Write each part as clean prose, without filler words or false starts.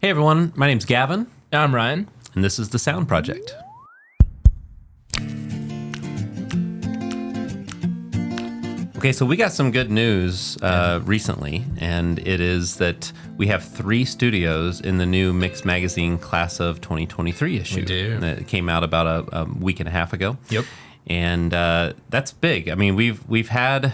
Hey everyone, my name's Gavin, I'm Ryan. and this is the Sound Project. Okay, so we got some good news recently, and it is that we have 3 studios in the new Mix Magazine Class of 2023 issue. We do. It came out about a week and a half ago. Yep. And that's big. I mean, we've had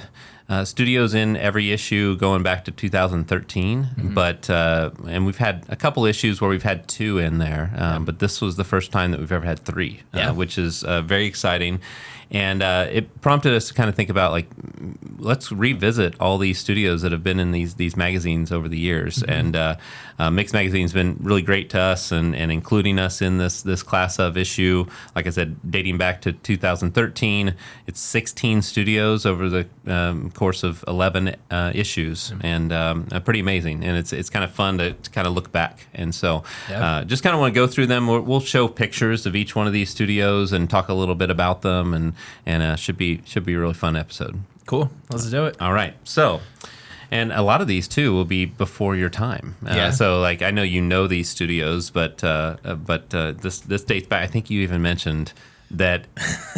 studios in every issue going back to 2013, but and we've had a couple issues where we've had 2 in there, but this was the first time that we've ever had 3, which is very exciting. And it prompted us to kind of think about, like, let's revisit all these studios that have been in these magazines over the years. And Mix Magazine's been really great to us and including us in this class of issue. Like I said, dating back to 2013, it's 16 studios over the course of 11 issues, and pretty amazing. And it's kind of fun to kind of look back. And so just kind of want to go through them. We'll show pictures of each one of these studios and talk a little bit about them, and should be a really fun episode. Cool. Let's do it. All right. So, and a lot of these too will be before your time. So, like, I know you know these studios, but this dates back. I think you even mentioned that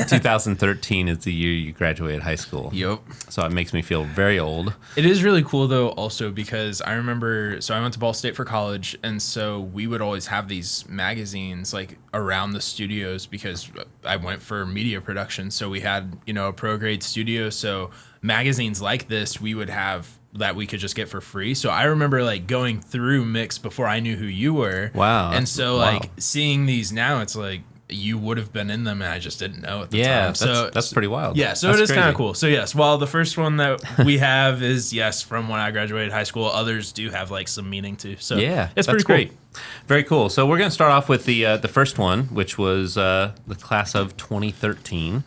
2013 is the year you graduated high school. Yep. So it makes me feel very old. It is really cool, though, also because I remember, so I went to Ball State for college, and so we would always have these magazines, like, around the studios because I went for media production. So we had, a pro-grade studio. So magazines like this, we would have that we could just get for free. So I remember, like, going through Mix before I knew who you were. Wow. And so, like, seeing these now, it's like, you would have been in them, and I just didn't know at the time. So that's pretty wild. Yeah, so that's it is kind of cool. So yes, while the first one that we have is from when I graduated high school, others do have, like, some meaning too. So yeah, it's pretty great. Cool. Very cool. So we're going to start off with the first one, which was the class of 2013.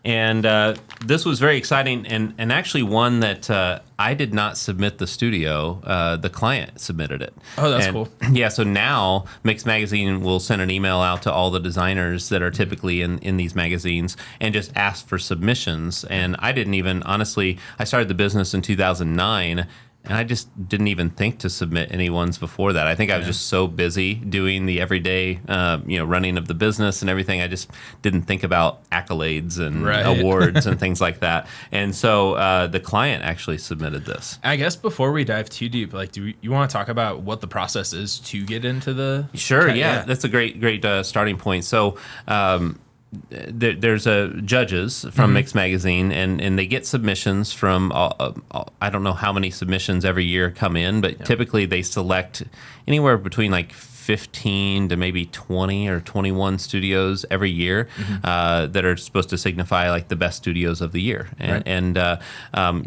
And this was very exciting, and actually one that I did not submit the studio. The client submitted it. Oh, that's cool. Yeah, so now Mix Magazine will send an email out to all the designers that are typically in these magazines and just ask for submissions. And I didn't even, honestly, I started the business in 2009, and I just didn't even think to submit any ones before that. I think I was just so busy doing the everyday, running of the business and everything. I just didn't think about accolades and awards and things like that. And so the client actually submitted this. I guess before we dive too deep, like, do you want to talk about what the process is to get into the? Sure. Yeah, that's a great starting point. So. There's judges from Mix Magazine, and they get submissions from, I don't know how many submissions every year come in, but typically they select anywhere between, like, 15 to maybe 20 or 21 studios every year that are supposed to signify, like, the best studios of the year. And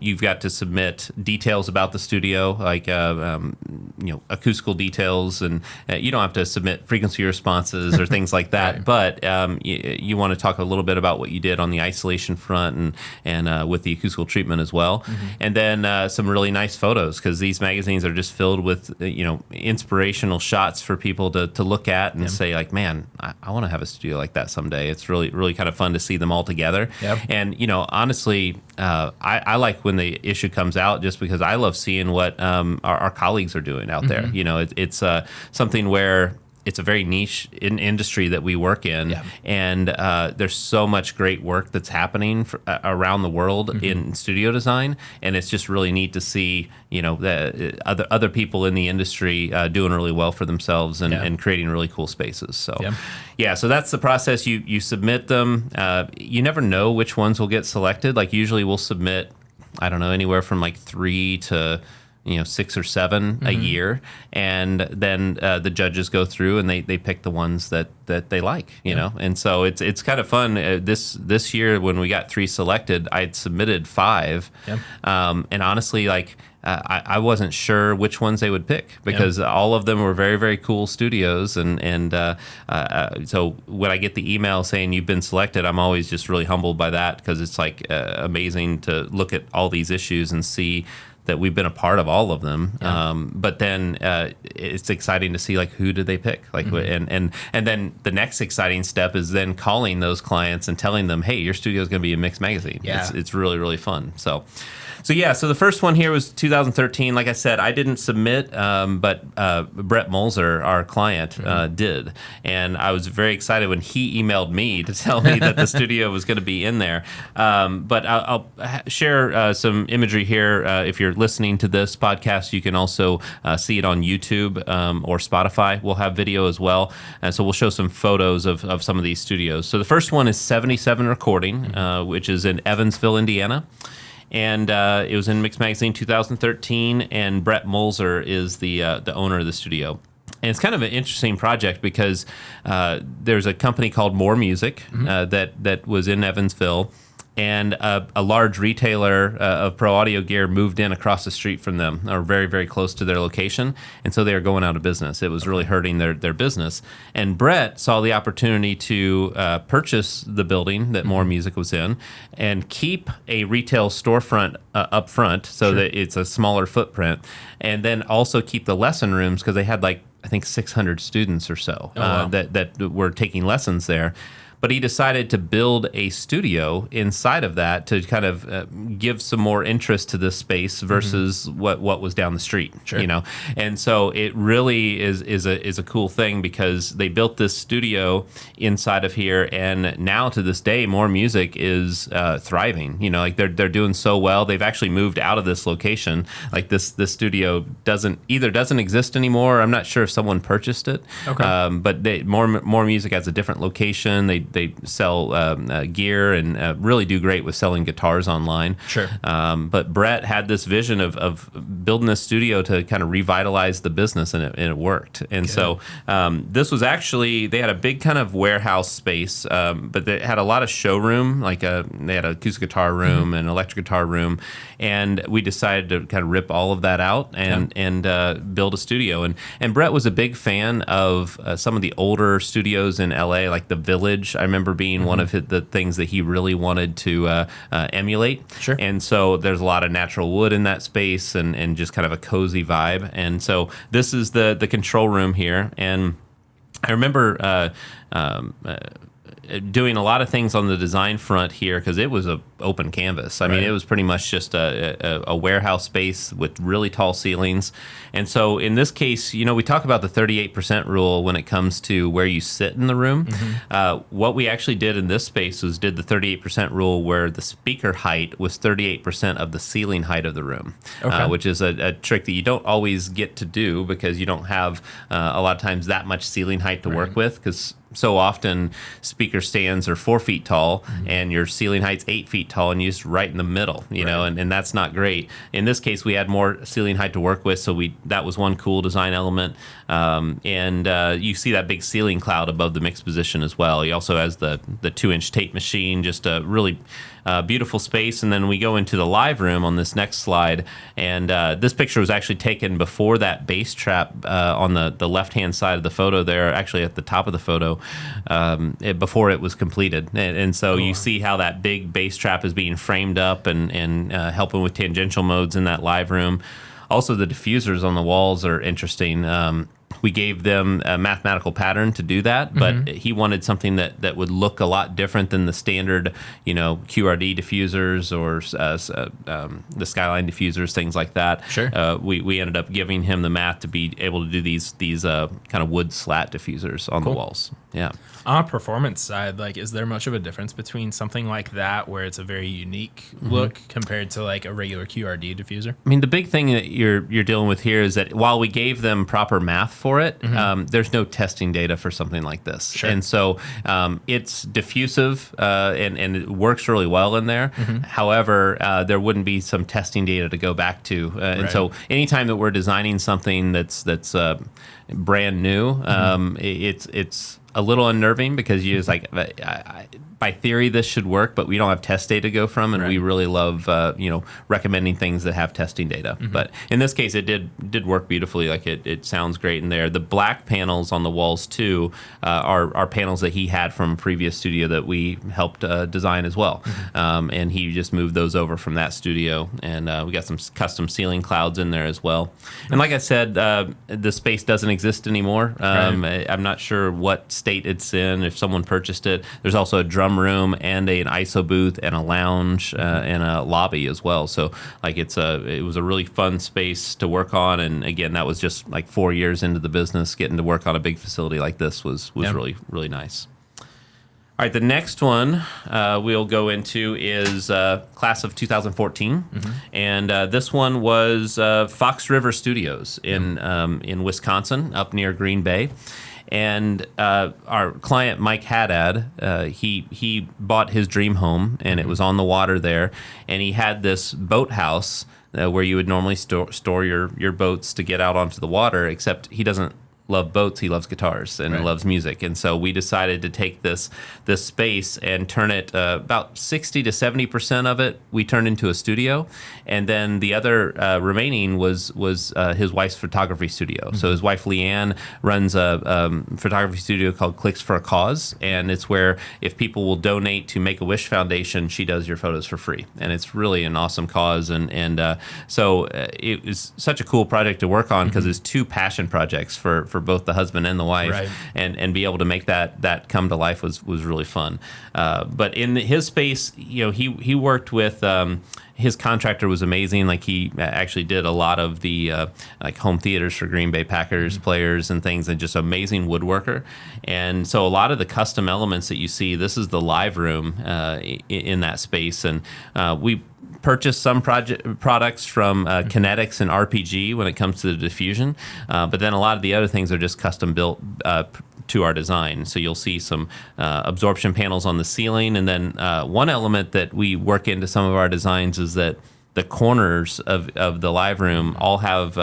you've got to submit details about the studio, like acoustical details, and you don't have to submit frequency responses or things like that. But you want to talk a little bit about what you did on the isolation front and with the acoustical treatment as well. And then some really nice photos, because these magazines are just filled with inspirational shots for people to look at and say, like, man, I want to have a studio like that someday. It's really, really kind of fun to see them all together. And, honestly, I like when the issue comes out, just because I love seeing what our colleagues are doing out there. It's something where it's a very niche industry that we work in, and there's so much great work that's happening around the world in studio design, and it's just really neat to see, the other people in the industry doing really well for themselves and creating really cool spaces. So, so that's the process. You submit them. You never know which ones will get selected. Like, usually we'll submit, I don't know, anywhere from, like, 3 to 6 or 7 a year, and then the judges go through and they pick the ones that they like, and so it's kind of fun. This year when we got 3 selected, I'd submitted 5, and honestly, like, I wasn't sure which ones they would pick, because all of them were very, very cool studios, and so when I get the email saying you've been selected, I'm always just really humbled by that, because it's, like, amazing to look at all these issues and see that we've been a part of all of them. But then it's exciting to see like who did they pick, like and then the next exciting step is then calling those clients and telling them, hey, your studio is going to be in Mix Magazine. It's really, really fun. So the first one here was 2013. Like I said, I didn't submit, but Brett Mulzer, our client, did. And I was very excited when he emailed me to tell me that the studio was going to be in there. But I'll share some imagery here. If you're listening to this podcast, you can also see it on YouTube or Spotify. We'll have video as well. And so we'll show some photos of some of these studios. So the first one is 77 Recording, which is in Evansville, Indiana. And it was in Mix Magazine 2013, and Brett Mulzer is the owner of the studio. And it's kind of an interesting project because there's a company called More Music that was in Evansville, and a large retailer of pro audio gear moved in across the street from them, or very, very close to their location, and so they were going out of business. It was really hurting their business. And Brett saw the opportunity to purchase the building that More Music was in and keep a retail storefront up front so that it's a smaller footprint, and then also keep the lesson rooms because they had like, I think 600 students or so that were taking lessons there. But he decided to build a studio inside of that to kind of give some more interest to this space versus what was down the street, you know. And so it really is a cool thing because they built this studio inside of here, and now to this day, More Music is thriving. You know, like they're doing so well. They've actually moved out of this location. Like this studio doesn't exist anymore. I'm not sure if someone purchased it. Okay. But More Music has a different location. They sell gear and really do great with selling guitars online. Sure. But Brett had this vision of building a studio to kind of revitalize the business, and it worked. And so this was actually, they had a big kind of warehouse space, but they had a lot of showroom, like they had a acoustic guitar room and electric guitar room. And we decided to kind of rip all of that out and build a studio. And Brett was a big fan of some of the older studios in LA, like the Village. I remember being one of the things that he really wanted to emulate. Sure. And so there's a lot of natural wood in that space and just kind of a cozy vibe. And so this is the control room here. And I remember doing a lot of things on the design front here because it was a open canvas. I mean, it was pretty much just a warehouse space with really tall ceilings. And so in this case, you know, we talk about the 38% rule when it comes to where you sit in the room. What we actually did in this space was did the 38% rule where the speaker height was 38% of the ceiling height of the room, which is a trick that you don't always get to do because you don't have a lot of times that much ceiling height to work with, because so often speaker stands are 4 feet tall and your ceiling height's 8 feet tall and you're just right in the middle, you know, and that's not great. In this case, we had more ceiling height to work with, so that was one cool design element. And you see that big ceiling cloud above the mix position as well. He also has the 2-inch tape machine, just a really beautiful space. And then we go into the live room on this next slide, and this picture was actually taken before that bass trap on the left-hand side of the photo there, actually at the top of the photo, before it was completed. And so you see how that big bass trap is being framed up and helping with tangential modes in that live room. Also, the diffusers on the walls are interesting. We gave them a mathematical pattern to do that, but he wanted something that would look a lot different than the standard, you know, QRD diffusers or the Skyline diffusers, things like that. Sure. We ended up giving him the math to be able to do these kind of wood slat diffusers on the walls. Yeah. On a performance side, like, is there much of a difference between something like that where it's a very unique look compared to like a regular QRD diffuser? I mean, the big thing that you're dealing with here is that while we gave them proper math for it, there's no testing data for something like this. Sure. And so it's diffusive and it works really well in there. However, there wouldn't be some testing data to go back to. And so anytime that we're designing something that's brand new, it's a little unnerving because you're just like, by theory this should work, but we don't have test data to go from, and we really love recommending things that have testing data. But in this case, it did work beautifully. Like it sounds great in there. The black panels on the walls too are panels that he had from a previous studio that we helped design as well, and he just moved those over from that studio, and we got some custom ceiling clouds in there as well. And like I said, the space doesn't exist anymore. I'm not sure what state it's in. If someone purchased it, there's also a drum room and an ISO booth and a lounge and a lobby as well. So like it was a really fun space to work on. And again, that was just like 4 years into the business. Getting to work on a big facility like this was really, really nice. All right, the next one we'll go into is class of 2014, and this one was Fox River Studios in Wisconsin, up near Green Bay. And our client, Mike Haddad, he bought his dream home, and it was on the water there. And he had this boathouse where you would normally store your boats to get out onto the water, except he doesn't love boats, he loves guitars and loves music. And so we decided to take this space and turn it about 60 to 70% of it we turned into a studio, and then the other remaining was his wife's photography studio. So his wife Leanne runs a photography studio called Clicks for a Cause, and it's where if people will donate to Make-A-Wish Foundation, she does your photos for free, and it's really an awesome cause. And so it was such a cool project to work on because it's two passion projects for both the husband and the wife, and be able to make that come to life was really fun. But in his space, he worked with his contractor was amazing. Like he actually did a lot of the like home theaters for Green Bay Packers players and things, and just amazing woodworker. And so a lot of the custom elements that you see, this is the live room in that space, and we purchased some products from Kinetics and RPG when it comes to the diffusion, but then a lot of the other things are just custom built to our design. So you'll see some absorption panels on the ceiling, and then one element that we work into some of our designs is that the corners of the live room all have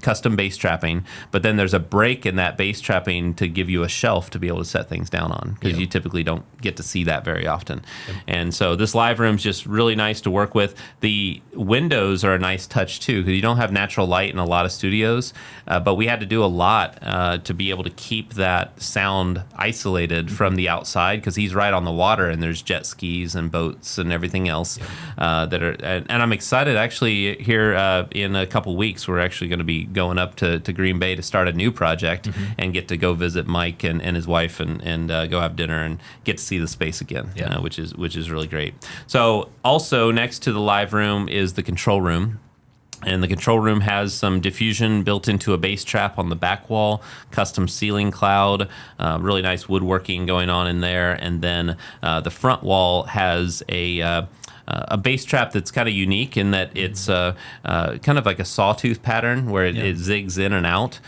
custom bass trapping, but then there's a break in that bass trapping to give you a shelf to be able to set things down on, because you typically don't get to see that very often. And so this live room's just really nice to work with. The windows are a nice touch too, because you don't have natural light in a lot of studios, but we had to do a lot to be able to keep that sound isolated from the outside, because he's right on the water and there's jet skis and boats and everything else that are, and I'm excited actually here in a couple weeks. We're actually going to be going up to Green Bay to start a new project and get to go visit Mike and his wife and go have dinner and get to see the space again, which is really great. So also next to the live room is the control room. And the control room has some diffusion built into a bass trap on the back wall, custom ceiling cloud, really nice woodworking going on in there. And then the front wall has a bass trap that's kind of unique in that it's kind of like a sawtooth pattern where it zigs in and out.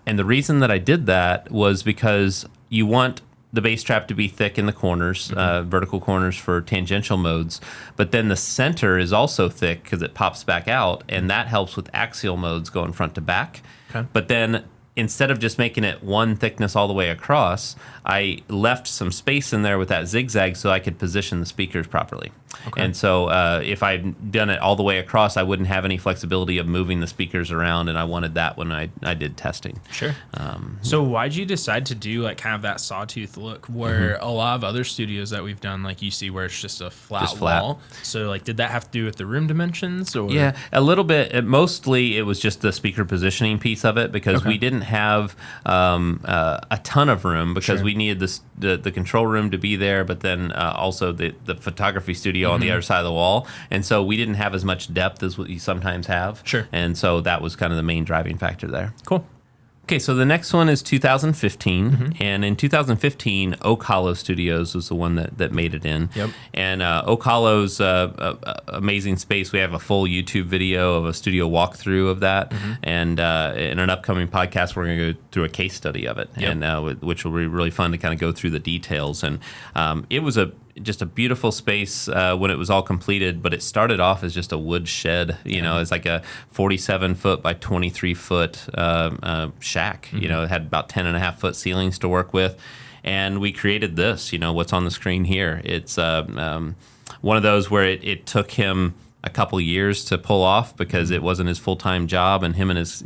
And the reason that I did that was because you want the bass trap to be thick in the corners, vertical corners for tangential modes, but then the center is also thick because it pops back out, and that helps with axial modes going front to back. But then instead of just making it one thickness all the way across, I left some space in there with that zigzag so I could position the speakers properly. And so if I'd done it all the way across, I wouldn't have any flexibility of moving the speakers around, and I wanted that when I did testing. So why'd you decide to do like kind of that sawtooth look where a lot of other studios that we've done, like you see where it's just a flat wall? So like, did that have to do with the room dimensions? Or? Yeah, a little bit. Mostly it was just the speaker positioning piece of it, because we didn't have a ton of room, because we needed the control room to be there, but then also the photography studio on the other side of the wall. And so we didn't have as much depth as what you sometimes have. And so that was kind of the main driving factor there. Cool. Okay, so the next one is 2015, and in 2015, Oak Hollow Studios was the one that made it in. And Oak Hollow's amazing space. We have a full YouTube video of a studio walkthrough of that, and in an upcoming podcast, we're going to go through a case study of it, and which will be really fun to kind of go through the details. And it was just a beautiful space when it was all completed, but it started off as just a wood shed. It's like a 47-foot by 23-foot shack. It had about 10.5-foot ceilings to work with. And we created this, what's on the screen here. It's one of those where it took him a couple years to pull off because it wasn't his full-time job, and him and his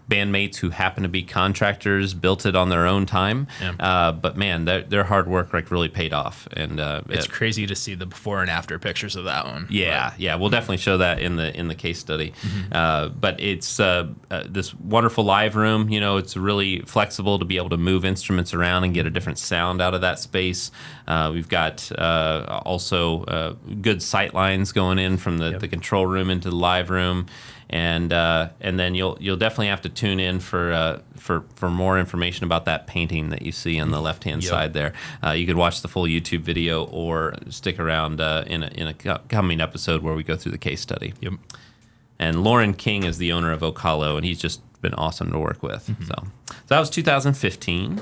bandmates who happen to be contractors built it on their own time. Yeah. But man, their hard work really paid off, and it's crazy to see the before and after pictures of that one. Yeah, we'll definitely show that in the case study. But it's this wonderful live room. It's really flexible to be able to move instruments around and get a different sound out of that space. We've got also good sight lines going in from the control room into the live room, and then you'll definitely have to tune in for more information about that painting that you see on the left hand side there. You could watch the full YouTube video or stick around in a coming episode where we go through the case study. Yep. And Lauren King is the owner of Oak Hollow, and he's just been awesome to work with. So that was 2015.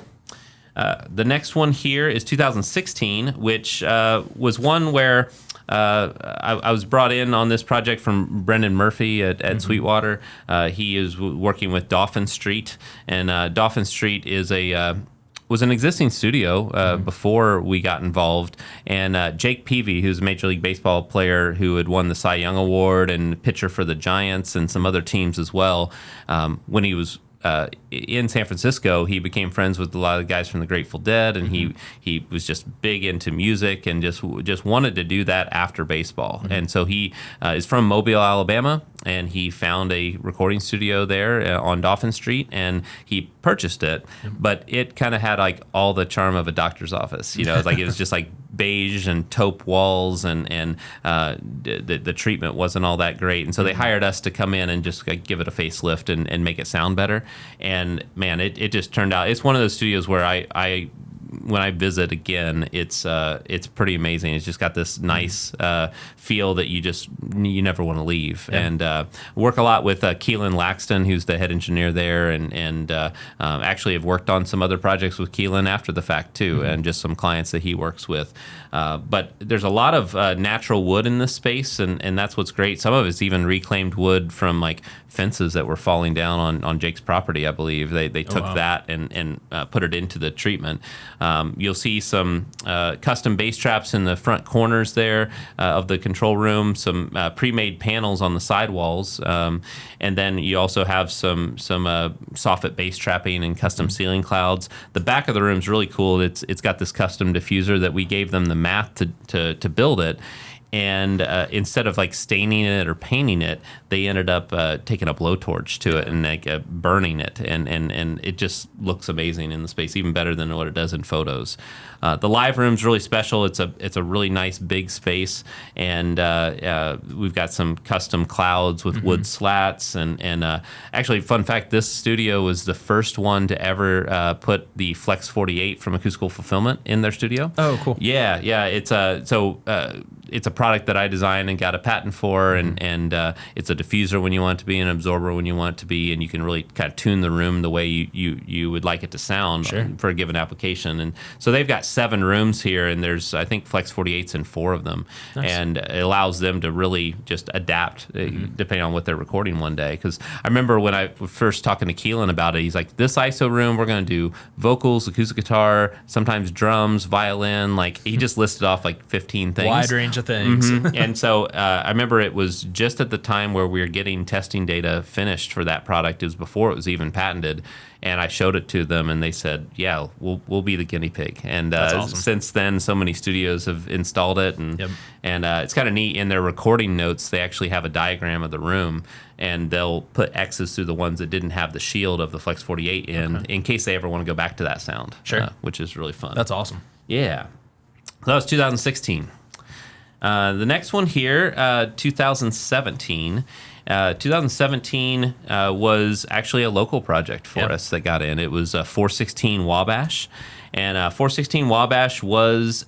The next one here is 2016, which was one where I was brought in on this project from Brendan Murphy at Sweetwater. He is working with Dauphin Street, and Dauphin Street is was an existing studio before we got involved. And Jake Peavy, who's a Major League Baseball player who had won the Cy Young Award and pitcher for the Giants and some other teams as well, when he was in San Francisco, he became friends with a lot of the guys from the Grateful Dead, and he was just big into music and just wanted to do that after baseball. And so he is from Mobile, Alabama, and he found a recording studio there on Dauphin Street, and he purchased it. But it kind of had like all the charm of a doctor's office. It was just like beige and taupe walls, and the treatment wasn't all that great. And so they hired us to come in and just give it a facelift and make it sound better. And man, it just turned out, it's one of those studios where I when I visit again, it's pretty amazing. It's just got this nice feel that you never want to leave. Yeah. And work a lot with Keelan Laxton, who's the head engineer there, and actually have worked on some other projects with Keelan after the fact too, and just some clients that he works with. But there's a lot of natural wood in this space, and that's what's great. Some of it's even reclaimed wood from like fences that were falling down on Jake's property, I believe. They took that and put it into the treatment. You'll see some custom bass traps in the front corners there of the control room, some pre-made panels on the sidewalls, and then you also have some soffit bass trapping and custom ceiling clouds. The back of the room is really cool. It's got this custom diffuser that we gave them the math to build it. And instead of like staining it or painting it, they ended up taking a blowtorch to it and like burning it, and it just looks amazing in the space, even better than what it does in photos. The live room's really special. It's a really nice big space, and we've got some custom clouds with wood slats, and actually, fun fact: this studio was the first one to ever put the Flex 48 from Acoustical Fulfillment in their studio. Oh, cool. Yeah. It's it's a product that I designed and got a patent for, and it's a diffuser when you want it to be, an absorber when you want it to be, and you can really kind of tune the room the way you would like it to sound for a given application. And so they've got 7 rooms here, and there's, I think, Flex 48s in 4 of them. Nice. And it allows them to really just adapt depending on what they're recording one day. Because I remember when I was first talking to Keelan about it, he's like, this ISO room, we're going to do vocals, acoustic guitar, sometimes drums, violin. Like, he just listed off like 15 things. Wide range of things. And so I remember it was just at the time where we were getting testing data finished for that product. It was before it was even patented. And I showed it to them, and they said, yeah, we'll be the guinea pig. And awesome. Since then, so many studios have installed it. And it's kind of neat. In their recording notes, they actually have a diagram of the room, and they'll put X's through the ones that didn't have the shield of the Flex 48 in case they ever want to go back to that sound. Sure. Which is really fun. That's awesome. Yeah. So that was 2016. The next one here, 2017. 2017 was actually a local project for us that got in. It was 416 Wabash. And 416 Wabash was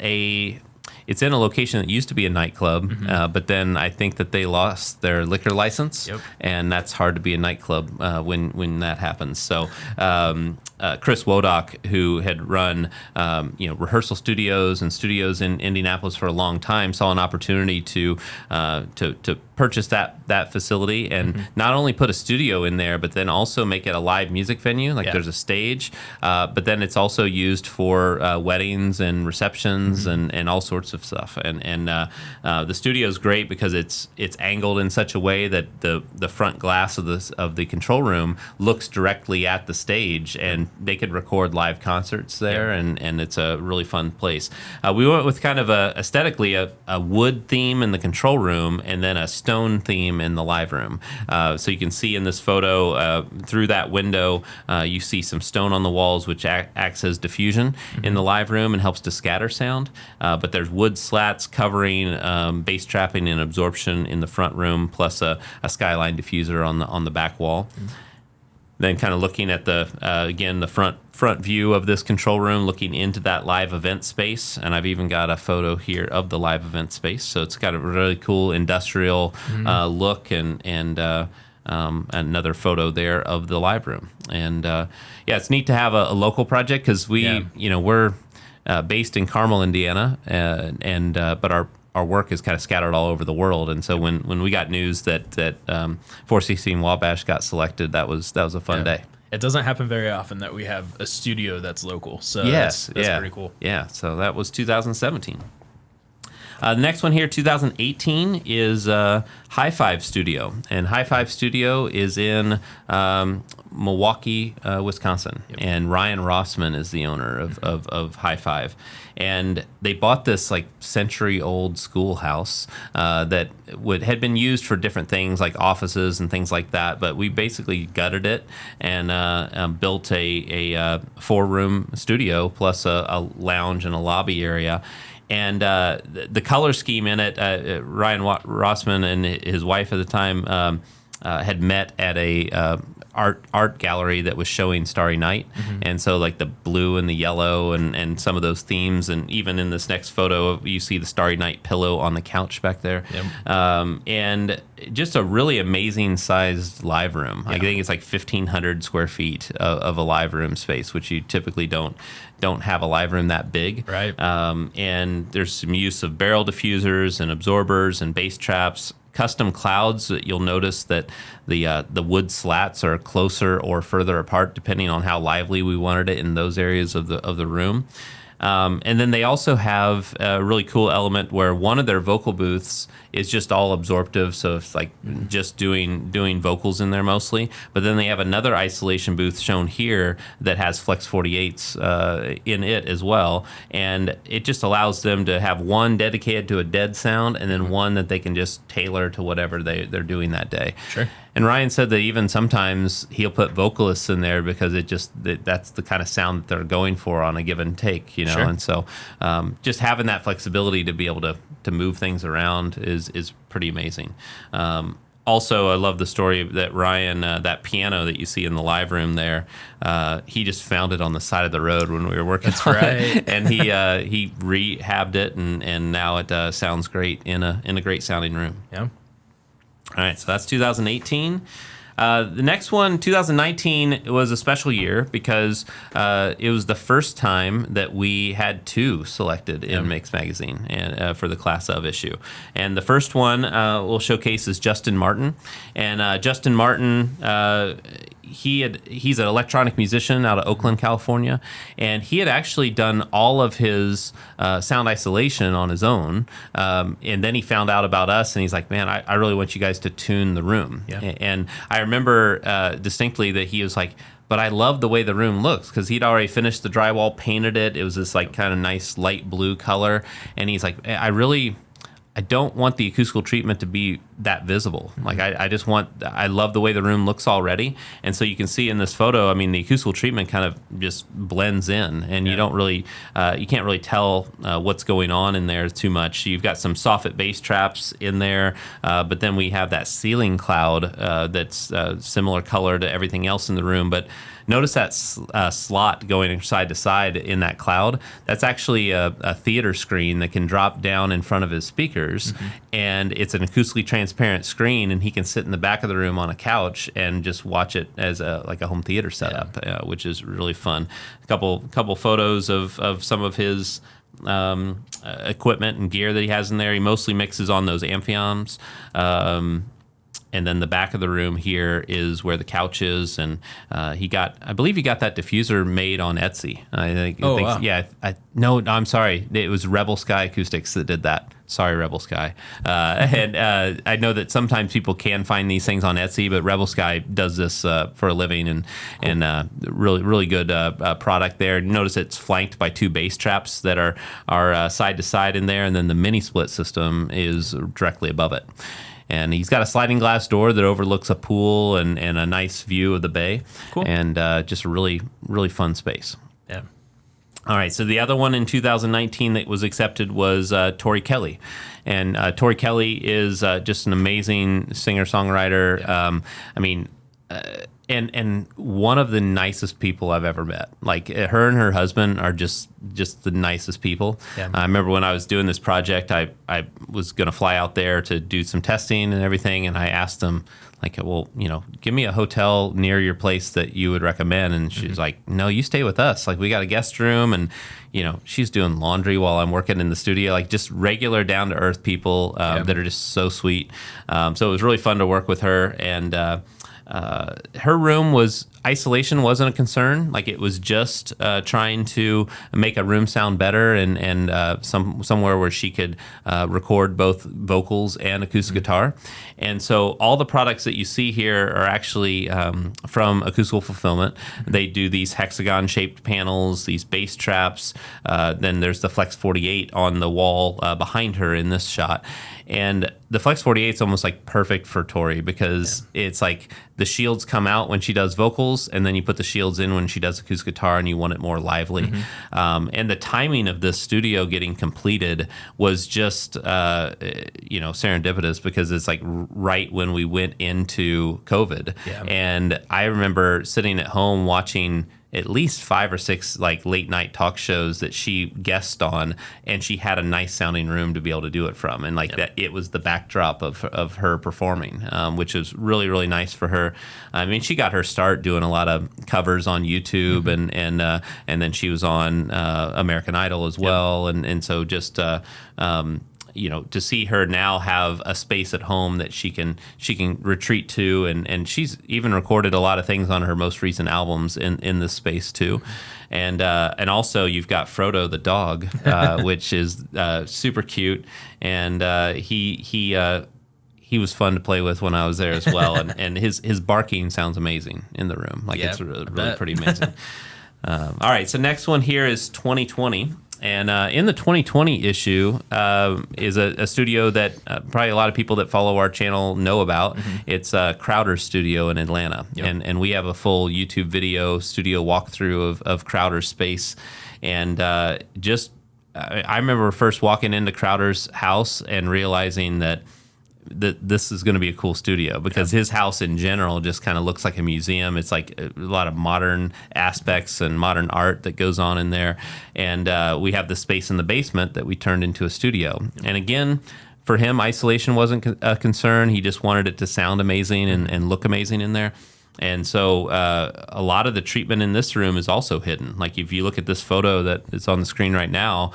it's in a location that used to be a nightclub, but then I think that they lost their liquor license, and that's hard to be a nightclub when that happens. So Chris Wodock, who had run rehearsal studios and studios in Indianapolis for a long time, saw an opportunity to purchase that facility and not only put a studio in there, but then also make it a live music venue. Like there's a stage, but then it's also used for weddings and receptions and all sorts of stuff. And the studio is great because it's angled in such a way that the front glass of the control room looks directly at the stage, and they could record live concerts there, and it's a really fun place. We went with kind of aesthetically a wood theme in the control room, and then a stone theme in the live room. So you can see in this photo through that window, you see some stone on the walls, which acts as diffusion in the live room and helps to scatter sound. But there's wood slats covering bass trapping and absorption in the front room, plus a skyline diffuser on the back wall. Then kind of looking at the front view of this control room, looking into that live event space. And I've even got a photo here of the live event space. So it's got a really cool industrial look, and another photo there of the live room. And it's neat to have a local project because we're based in Carmel, Indiana, but our work is kind of scattered all over the world. And so when we got news that 416 Wabash got selected, that was a fun day. It doesn't happen very often that we have a studio that's local. So that's pretty cool. Yeah, so that was 2017. The next one here, 2018, is High Five Studio. And High Five Studio is in Milwaukee, Wisconsin. And Ryan Rossman is the owner of High Five. And they bought this like century-old schoolhouse that had been used for different things like offices and things like that. But we basically gutted it and built a four-room studio plus a lounge and a lobby area. And the color scheme in it, Ryan Rossman and his wife at the time had met at a art gallery that was showing Starry Night. And so like the blue and the yellow and some of those themes, and even in this next photo you see the Starry Night pillow on the couch back there. And just a really amazing sized live room. I think it's like 1,500 square feet of a live room space, which you typically don't have a live room that big. Right. And there's some use of barrel diffusers and absorbers and bass traps, custom clouds. You'll notice that the wood slats are closer or further apart depending on how lively we wanted it in those areas of the room. And then they also have a really cool element where one of their vocal booths is just all absorptive, so it's like just doing vocals in there mostly. But then they have another isolation booth shown here that has Flex 48s in it as well, and it just allows them to have one dedicated to a dead sound and then one that they can just tailor to whatever they're doing that day. Sure. And Ryan said that even sometimes he'll put vocalists in there because that's the kind of sound that they're going for on a given take, Sure. And so just having that flexibility to be able to move things around is pretty amazing. Also, I love the story that Ryan, that piano that you see in the live room there, he just found it on the side of the road when we were working on it, and he rehabbed it, and now it sounds great in a great sounding room. Yeah. All right, so that's 2018. The next one, 2019, was a special year because it was the first time that we had two selected in Mix Magazine and for the Class of issue. And the first one we'll showcase is Justin Martin. And Justin Martin, he's an electronic musician out of Oakland, California, and he had actually done all of his sound isolation on his own, and then he found out about us, and he's like, man, I really want you guys to tune the room. And I remember distinctly that he was like, but I love the way the room looks, because he'd already finished the drywall, painted it. It was this like kind of nice light blue color, and he's like, I don't want the acoustical treatment to be that visible. Like I love the way the room looks already. And so you can see in this photo, I mean, the acoustical treatment kind of just blends in, and you don't really, you can't really tell what's going on in there too much. You've got some soffit bass traps in there, but then we have that ceiling cloud that's similar color to everything else in the room. But notice that slot going side to side in that cloud. That's actually a theater screen that can drop down in front of his speakers, and it's an acoustically transparent screen, and he can sit in the back of the room on a couch and just watch it as like a home theater setup, which is really fun. A couple photos of some of his equipment and gear that he has in there. He mostly mixes on those Amphioms. And then the back of the room here is where the couch is, and I believe he got that diffuser made on Etsy. I think, wow. Yeah. No, I'm sorry. It was Rebel Sky Acoustics that did that. Sorry, Rebel Sky. And I know that sometimes people can find these things on Etsy, but Rebel Sky does this for a living, and really good product there. Notice it's flanked by 2 bass traps that are side to side in there, and then the mini split system is directly above it. And he's got a sliding glass door that overlooks a pool and a nice view of the bay. Cool. And just a really, really fun space. Yeah. All right, so the other one in 2019 that was accepted was Tori Kelly. And Tori Kelly is just an amazing singer-songwriter. Yeah. I mean, and one of the nicest people I've ever met. Like, her and her husband are just the nicest people. Yeah. I remember when I was doing this project, I was going to fly out there to do some testing and everything, and I asked them, like, well, give me a hotel near your place that you would recommend. And she's like, no, you stay with us. Like, we got a guest room, and she's doing laundry while I'm working in the studio. Like, just regular down to earth people that are just so sweet. So it was really fun to work with her. And her room isolation wasn't a concern. Like, it was just trying to make a room sound better, and somewhere where she could record both vocals and acoustic guitar. And so all the products that you see here are actually from Acoustical Fulfillment. They do these hexagon shaped panels, these bass traps. Then there's the Flex 48 on the wall behind her in this shot. And the Flex 48 is almost like perfect for Tori, because it's like the shields come out when she does vocals, and then you put the shields in when she does acoustic guitar, and you want it more lively. And the timing of this studio getting completed was just, serendipitous, because it's like right when we went into COVID. Yeah. And I remember sitting at home watching at least 5 or 6 like late night talk shows that she guested on, and she had a nice sounding room to be able to do it from, and that it was the backdrop of her performing, which is really, really nice for her. I mean, she got her start doing a lot of covers on YouTube, and then she was on American Idol as well, and so just to see her now have a space at home that she can retreat to, and she's even recorded a lot of things on her most recent albums in this space too. And also you've got Frodo the dog, which is super cute, and he was fun to play with when I was there as well, and his barking sounds amazing in the room. Like, it's really pretty amazing. All right, so next one here is 2020. And in the 2020 issue is a studio that probably a lot of people that follow our channel know about. It's Crowder's studio in Atlanta. And we have a full YouTube video studio walkthrough of Crowder's space. And I remember first walking into Crowder's house and realizing that this is going to be a cool studio, because his house in general just kind of looks like a museum. It's like a lot of modern aspects and modern art that goes on in there. And we have the space in the basement that we turned into a studio. And again, for him, isolation wasn't a concern. He just wanted it to sound amazing and look amazing in there. And so a lot of the treatment in this room is also hidden. Like, if you look at this photo that is on the screen right now,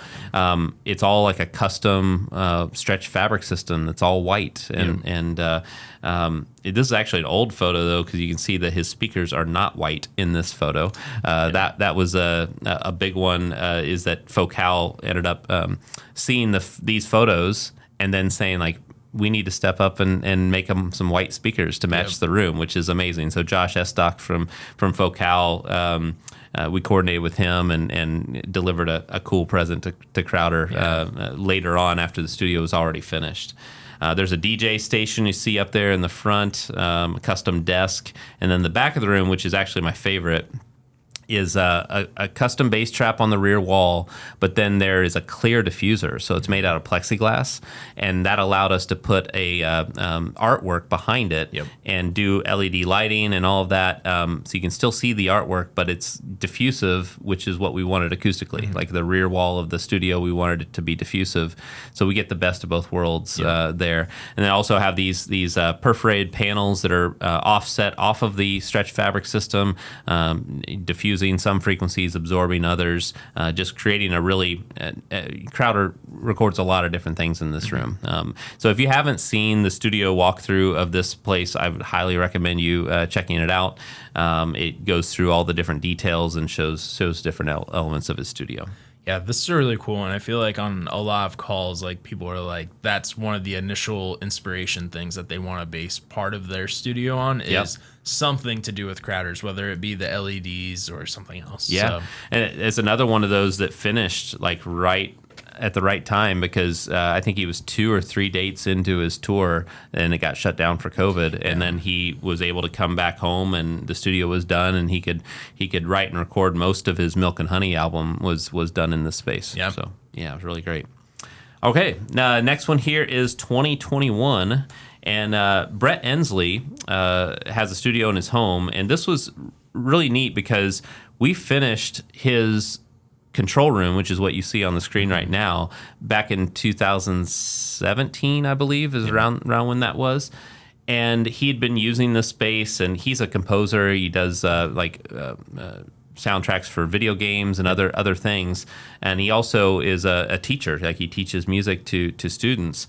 it's all like a custom stretch fabric system that's all white. And this is actually an old photo, though, because you can see that his speakers are not white in this photo. That was a big one, is that Focal ended up seeing these photos and then saying, like, we need to step up and make them some white speakers to match the room, which is amazing. So Josh Estock from Focal, we coordinated with him and delivered a cool present to Crowder later on after the studio was already finished. There's a DJ station you see up there in the front, a custom desk, and then the back of the room, which is actually my favorite, is a custom bass trap on the rear wall, but then there is a clear diffuser, so it's made out of plexiglass, and that allowed us to put a artwork behind it and do LED lighting and all of that, so you can still see the artwork, but it's diffusive, which is what we wanted acoustically. Like the rear wall of the studio, we wanted it to be diffusive, so we get the best of both worlds there. And then also have these perforated panels that are offset off of the stretch fabric system, diffusing some frequencies, absorbing others, just creating a really Crowder records a lot of different things in this room. So if you haven't seen the studio walkthrough of this place, I would highly recommend you checking it out. It goes through all the different details and shows different elements of his studio. Yeah, this is a really cool one. I feel like on a lot of calls, like people are like, that's one of the initial inspiration things that they want to base part of their studio on is something to do with Crowder's, whether it be the LEDs or something else. Yeah, so. And it's another one of those that finished like right at the right time, because I think he was 2 or 3 dates into his tour and it got shut down for COVID, and then he was able to come back home and the studio was done, and he could write and record most of his Milk and Honey album was done in this space. Yep. So yeah, it was really great. Okay, next one here is 2021, and Brett Ensley has a studio in his home, and this was really neat because we finished his control room, which is what you see on the screen right now, back in 2017, I believe, is around when that was. And he'd been using this space, and he's a composer. He does soundtracks for video games and other things. And he also is a teacher. Like, he teaches music to students.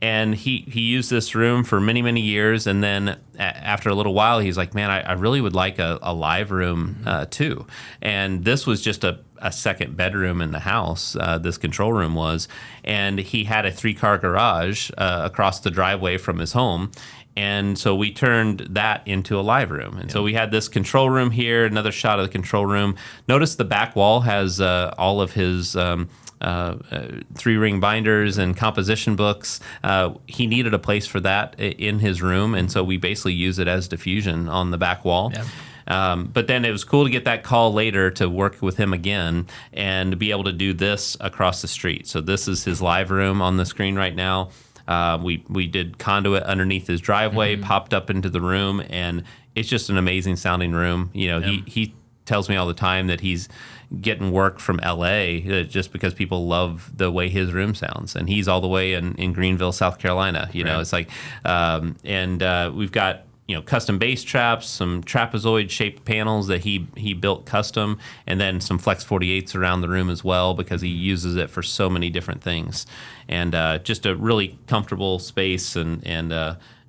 And he used this room for many, many years. And then after a little while, he's like, man, I really would like a live room too. And this was just a second bedroom in the house, this control room was. And he had a 3-car garage across the driveway from his home. And so we turned that into a live room. And so we had this control room here, another shot of the control room. Notice the back wall has all of his 3-ring binders and composition books. He needed a place for that in his room, and so we basically use it as diffusion on the back wall. But then it was cool to get that call later to work with him again and to be able to do this across the street. So this is his live room on the screen right now. We did conduit underneath his driveway, popped up into the room, and it's just an amazing sounding room. You know, he tells me all the time that he's getting work from LA just because people love the way his room sounds, and he's all the way in Greenville, South Carolina. You know, it's like, we've got, you know, custom bass traps, some trapezoid shaped panels that he built custom, and then some Flex 48s around the room as well, because he uses it for so many different things. And just a really comfortable space, and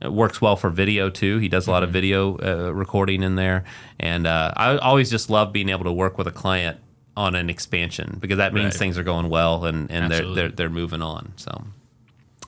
it works well for video too. He does a lot of video recording in there, and I always just love being able to work with a client on an expansion, because that means things are going well and they're moving on. So,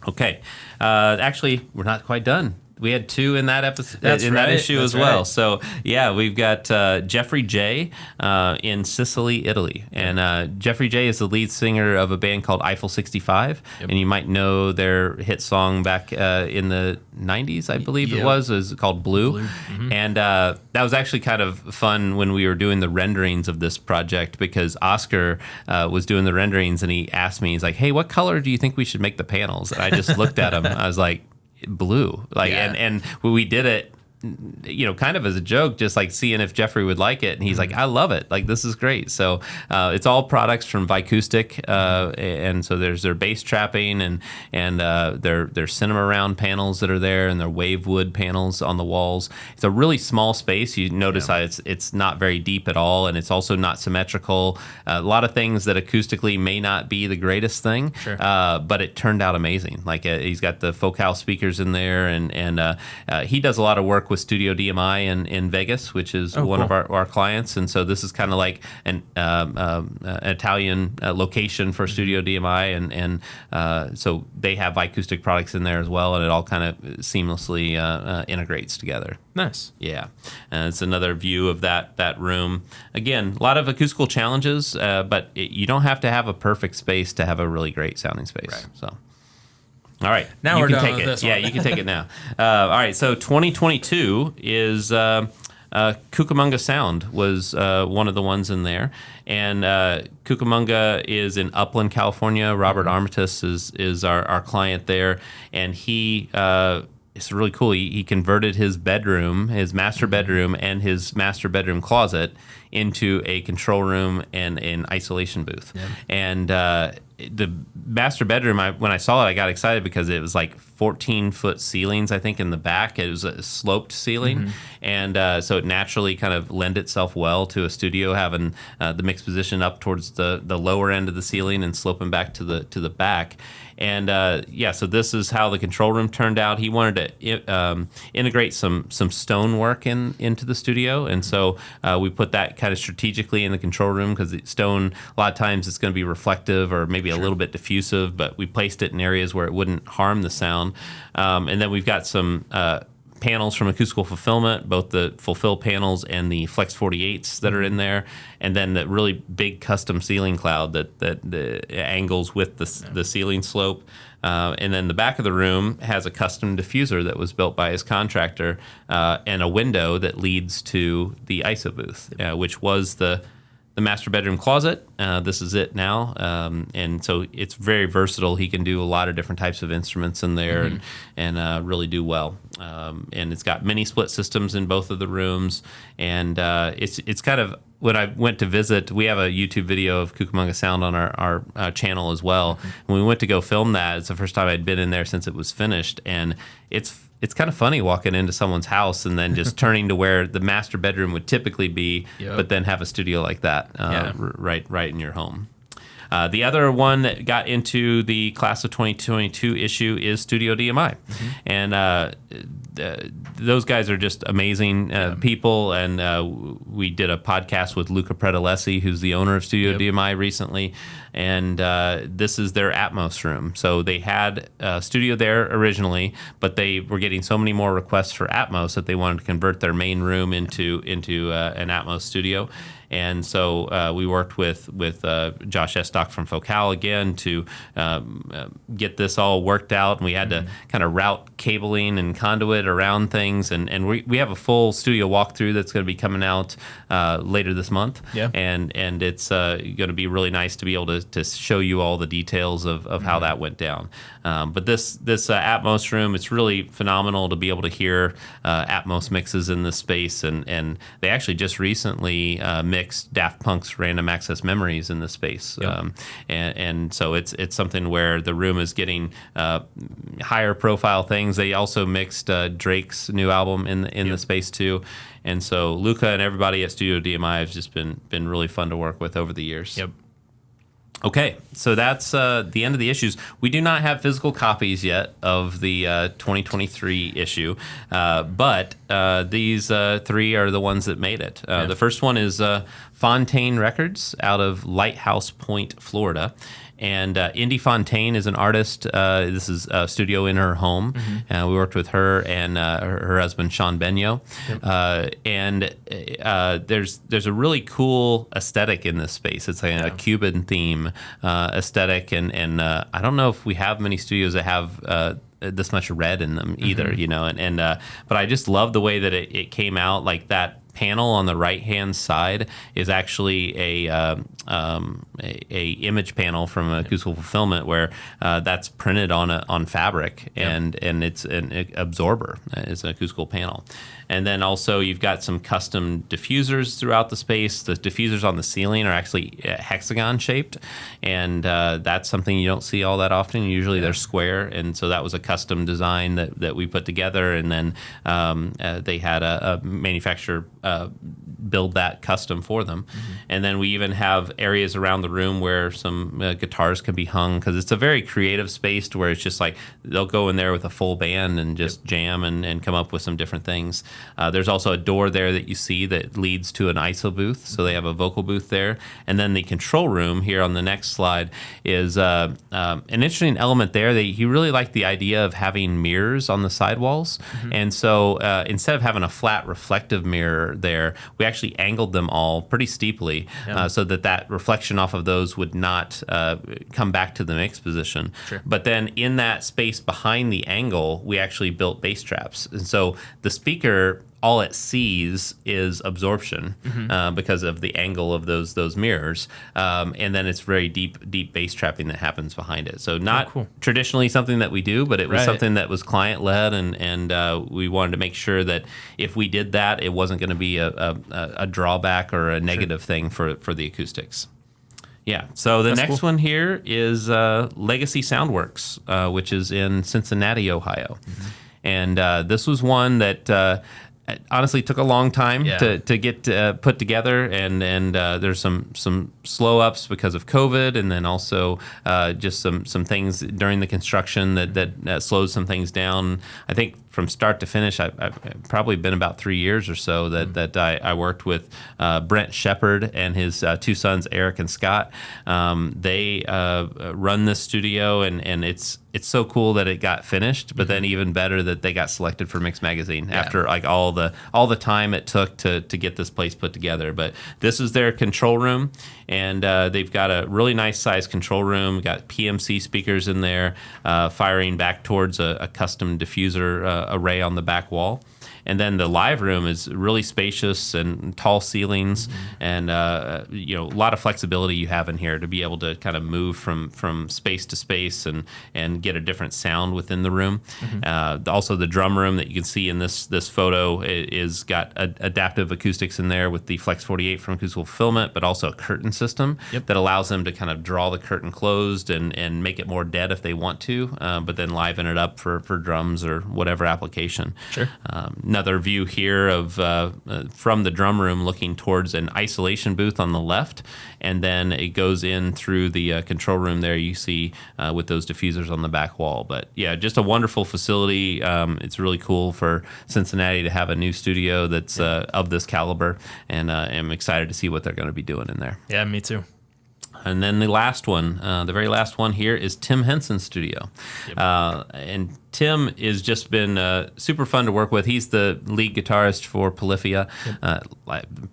okay, actually, we're not quite done. We had 2 in that episode, that issue as well. So yeah, we've got Jeffrey J in Sicily, Italy, and Jeffrey J is the lead singer of a band called Eiffel 65, and you might know their hit song back in the 90s, I believe it was called Blue. And that was actually kind of fun when we were doing the renderings of this project, because Oscar was doing the renderings, and he asked me, he's like, hey, what color do you think we should make the panels? And I just looked at him, I was like, blue. Like, and we did it, you know, kind of as a joke, just like seeing if Jeffrey would like it. And he's like, I love it. Like, this is great. So it's all products from Vicoustic. And so there's their bass trapping and their cinema round panels that are there, and their wave wood panels on the walls. It's a really small space. You notice how it's not very deep at all, and it's also not symmetrical. A lot of things that acoustically may not be the greatest thing, but it turned out amazing. Like, he's got the Focal speakers in there, and he does a lot of work with Studio DMI in Vegas, which is one of our clients, and so this is kind of like an Italian location for Studio DMI, and so they have acoustic products in there as well, and it all kind of seamlessly integrates together. Nice. Yeah, and it's another view of that room. Again, a lot of acoustical challenges, but you don't have to have a perfect space to have a really great sounding space. Right. So. All right. Now you we're can done take with it. this Yeah, one. you can take it now. All right. So 2022 is Cucamonga Sound was one of the ones in there. And Cucamonga is in Upland, California. Robert Armitage is our client there. And he... it's really cool. He converted his bedroom, his master bedroom, and his master bedroom closet into a control room and an isolation booth. Yep. And the master bedroom, when I saw it, I got excited because it was like 14-foot ceilings, I think, in the back. It was a sloped ceiling. And so it naturally kind of lend itself well to a studio, having the mixed position up towards the lower end of the ceiling and sloping back to the back. And so this is how the control room turned out. He wanted to integrate some stonework into the studio, and so we put that kind of strategically in the control room because the stone, a lot of times it's going to be reflective or maybe a little bit diffusive, but we placed it in areas where it wouldn't harm the sound. And then we've got some panels from Acoustical Fulfillment, both the Fulfill panels and the Flex 48s that are in there, and then the really big custom ceiling cloud that the angles with the ceiling slope. And then the back of the room has a custom diffuser that was built by his contractor, and a window that leads to the ISO booth, which was the master bedroom closet. This is it now. And so it's very versatile. He can do a lot of different types of instruments in there and really do well. And it's got mini split systems in both of the rooms. And it's kind of, when I went to visit, we have a YouTube video of Cucamonga Sound on our channel as well. When we went to go film that, it's the first time I'd been in there since it was finished. And it's kind of funny walking into someone's house and then just turning to where the master bedroom would typically be, but then have a studio like that right in your home. The other one that got into the class of 2022 issue is Studio DMI. And those guys are just amazing people. And we did a podcast with Luca Predalesi, who's the owner of Studio DMI recently. And this is their Atmos room. So they had a studio there originally, but they were getting so many more requests for Atmos that they wanted to convert their main room into an Atmos studio. And so we worked with Josh Estock from Focal again to get this all worked out. And we had to kind of route cabling and conduit around things. And we have a full studio walkthrough that's going to be coming out later this month. Yeah. And it's going to be really nice to be able to show you all the details of how that went down. But this Atmos room, it's really phenomenal to be able to hear Atmos mixes in this space. And they actually just recently mixed Daft Punk's Random Access Memories in this space. And so it's something where the room is getting higher profile things. They also mixed Drake's new album in the space too. And so Luca and everybody at Studio DMI has just been really fun to work with over the years. Yep. Okay, so that's the end of the issues. We do not have physical copies yet of the 2023 issue, but these three are the ones that made it. The first one is Fontaine Records out of Lighthouse Point, Florida. And Indy Fontaine is an artist. This is a studio in her home. We worked with her and her husband, Sean Benyo. And there's a really cool aesthetic in this space. It's like a Cuban theme aesthetic. And I don't know if we have many studios that have this much red in them either, you know. But I just love the way that it came out. Like that panel on the right hand side is actually a image panel from Acoustical Fulfillment where that's printed on fabric and it's an absorber. It's an acoustical panel. And then also you've got some custom diffusers throughout the space. The diffusers on the ceiling are actually hexagon shaped, and that's something you don't see all that often. Usually they're square, and so that was a custom design that we put together, and then they had a manufacturer build that custom for them. And then we even have areas around the room where some guitars can be hung, because it's a very creative space to where it's just like they'll go in there with a full band and just jam and come up with some different things. There's also a door there that you see that leads to an ISO booth, so they have a vocal booth there. And then the control room here on the next slide is an interesting element there. He really liked the idea of having mirrors on the sidewalls. And so instead of having a flat reflective mirror, there, we actually angled them all pretty steeply so that reflection off of those would not come back to the mix position. Sure. But then in that space behind the angle, we actually built bass traps. And so the speaker, all it sees is absorption because of the angle of those mirrors, and then it's very deep bass trapping that happens behind it. So not traditionally something that we do, but it was something that was client led, and we wanted to make sure that if we did that, it wasn't going to be a drawback or a negative thing for the acoustics. Yeah. So the next one here is Legacy Soundworks, which is in Cincinnati, Ohio, and this was one that. It honestly took a long time to get put together, and there's some slow ups because of COVID, and then also just some things during the construction that slowed some things down. I think from start to finish, I've probably been about 3 years or so that I worked with Brent Shepard and his two sons, Eric and Scott. They run this studio, and it's so cool that it got finished, but then even better that they got selected for Mix Magazine after like all the time it took to get this place put together. But this is their control room, and they've got a really nice sized control room, got PMC speakers in there, firing back towards a custom diffuser array on the back wall. And then the live room is really spacious and tall ceilings, and a lot of flexibility you have in here to be able to kind of move from space to space and get a different sound within the room. Also, the drum room that you can see in this photo is got adaptive acoustics in there with the Flex 48 from Acoustical Fulfillment, but also a curtain system that allows them to kind of draw the curtain closed and make it more dead if they want to, but then liven it up for drums or whatever application. Sure. Another view here of from the drum room looking towards an isolation booth on the left, and then it goes in through the control room there you see with those diffusers on the back wall. But yeah, just a wonderful facility. It's really cool for Cincinnati to have a new studio that's of this caliber, and I'm excited to see what they're going to be doing in there. Yeah, me too. And then the last one, the very last one here is Tim Henson's studio. And Tim has just been super fun to work with. He's the lead guitarist for Polyphia.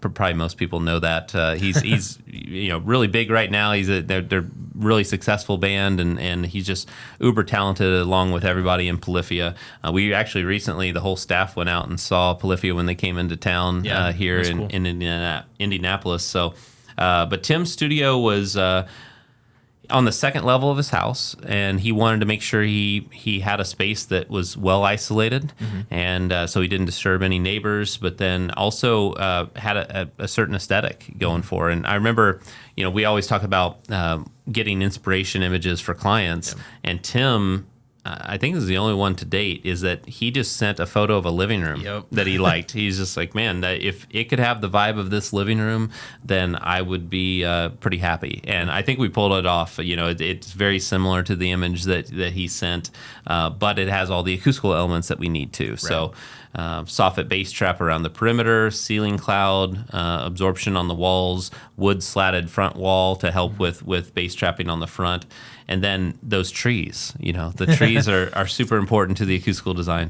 Probably most people know that. He's really big right now. They're really successful band, and he's just uber talented along with everybody in Polyphia. We actually recently, the whole staff went out and saw Polyphia when they came into town here in Indianapolis. So. But Tim's studio was on the second level of his house, and he wanted to make sure he had a space that was well isolated, and so he didn't disturb any neighbors, but then also had a certain aesthetic going for. And I remember, we always talk about getting inspiration images for clients, and Tim, I think this is the only one to date, is that he just sent a photo of a living room that he liked. He's just like, man, if it could have the vibe of this living room, then I would be pretty happy. And I think we pulled it off. It's very similar to the image that he sent, but it has all the acoustical elements that we need to. Right. So soffit bass trap around the perimeter, ceiling cloud, absorption on the walls, wood slatted front wall to help with bass trapping on the front. And then those trees, the trees are super important to the acoustical design.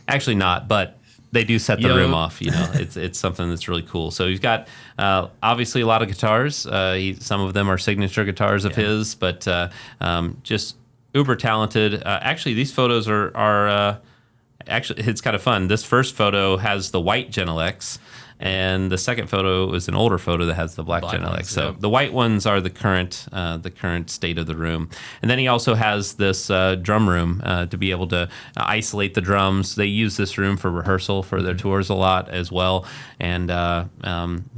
Actually not, but they do set the room off. It's something that's really cool. So he's got obviously a lot of guitars. Some of them are signature guitars of his, but just uber talented. Actually, these photos are actually, it's kind of fun. This first photo has the white Genelecs, and the second photo is an older photo that has the black Genelecs. So the white ones are the current state of the room. And then he also has this drum room to be able to isolate the drums. They use this room for rehearsal for their tours a lot as well. And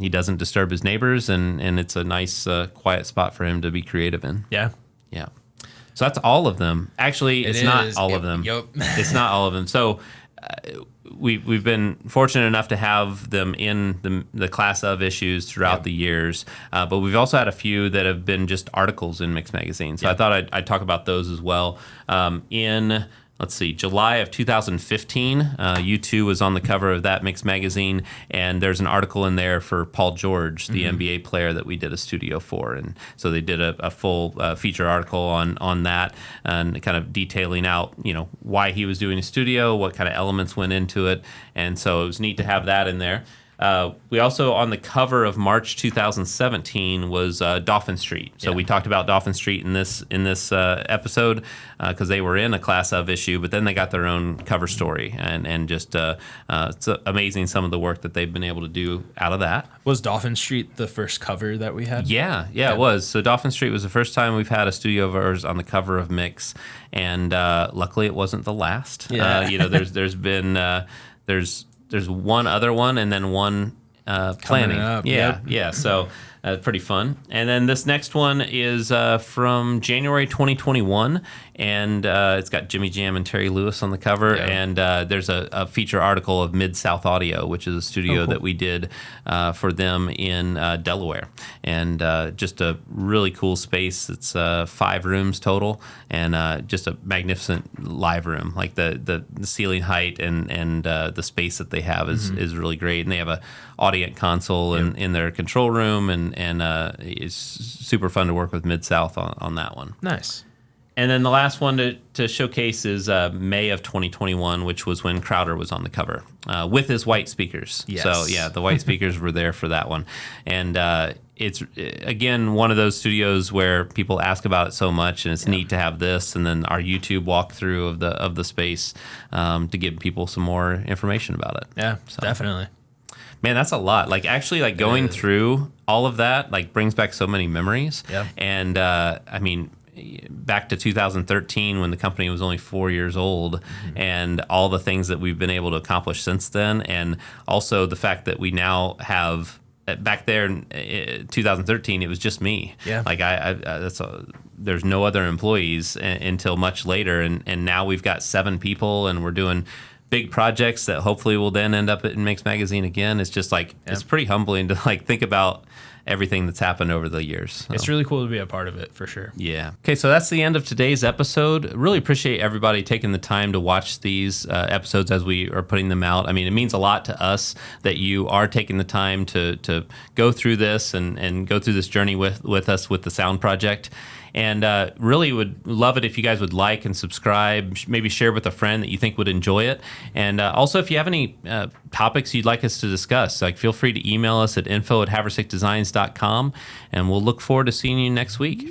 he doesn't disturb his neighbors, and it's a nice quiet spot for him to be creative in. Yeah. Yeah. So that's all of them. Actually, it's not all of them. It's not all of them. So we've been fortunate enough to have them in the class of issues throughout the years, but we've also had a few that have been just articles in Mix Magazine. So I thought I'd talk about those as well. Let's see, July of 2015, U2 was on the cover of that Mix Magazine, and there's an article in there for Paul George, the NBA player that we did a studio for. And so they did a full feature article on that, and kind of detailing out, why he was doing a studio, what kind of elements went into it. And so it was neat to have that in there. We also, on the cover of March 2017, was Dauphin Street. So we talked about Dauphin Street in this episode because they were in a Class of issue, but then they got their own cover story, and just it's amazing some of the work that they've been able to do out of that. Was Dauphin Street the first cover that we had? Yeah, it was. So Dauphin Street was the first time we've had a studio of ours on the cover of Mix, and luckily it wasn't the last. Yeah. There's been there's one other one and then one planning. Up. Yeah. So pretty fun. And then this next one is from January 2021, and it's got Jimmy Jam and Terry Lewis on the cover. Yeah. And there's a feature article of Mid-South Audio, which is a studio that we did for them in Delaware. And just a really cool space. It's 5 rooms total, and just a magnificent live room. Like the ceiling height and the space that they have is really great. And they have a audience console in their control room, and it's super fun to work with Mid-South on that one. Nice. And then the last one to showcase is May of 2021, which was when Crowder was on the cover with his white speakers. Yes. So, yeah, the white speakers were there for that one. And it's, again, one of those studios where people ask about it so much, and it's neat to have this and then our YouTube walkthrough of the space to give people some more information about it. Yeah, definitely. Man, that's a lot. Like, actually, like, going through all of that, like, brings back so many memories. Yeah. And, I mean, back to 2013 when the company was only 4 years old, and all the things that we've been able to accomplish since then, and also the fact that we now have, back there in 2013, it was just me. Yeah. Like, there's no other employees until much later, and now we've got 7 people, and we're doing big projects that hopefully will then end up in Mix Magazine again. It's just like, it's pretty humbling to like think about everything that's happened over the years. So. It's really cool to be a part of it, for sure. Yeah. Okay, so that's the end of today's episode. Really appreciate everybody taking the time to watch these episodes as we are putting them out. I mean, it means a lot to us that you are taking the time to go through this and go through this journey with us with the Sound Project. And really would love it if you guys would like and subscribe, maybe share with a friend that you think would enjoy it. And also, if you have any topics you'd like us to discuss, like, feel free to email us at info@haverstickdesigns.com, and we'll look forward to seeing you next week.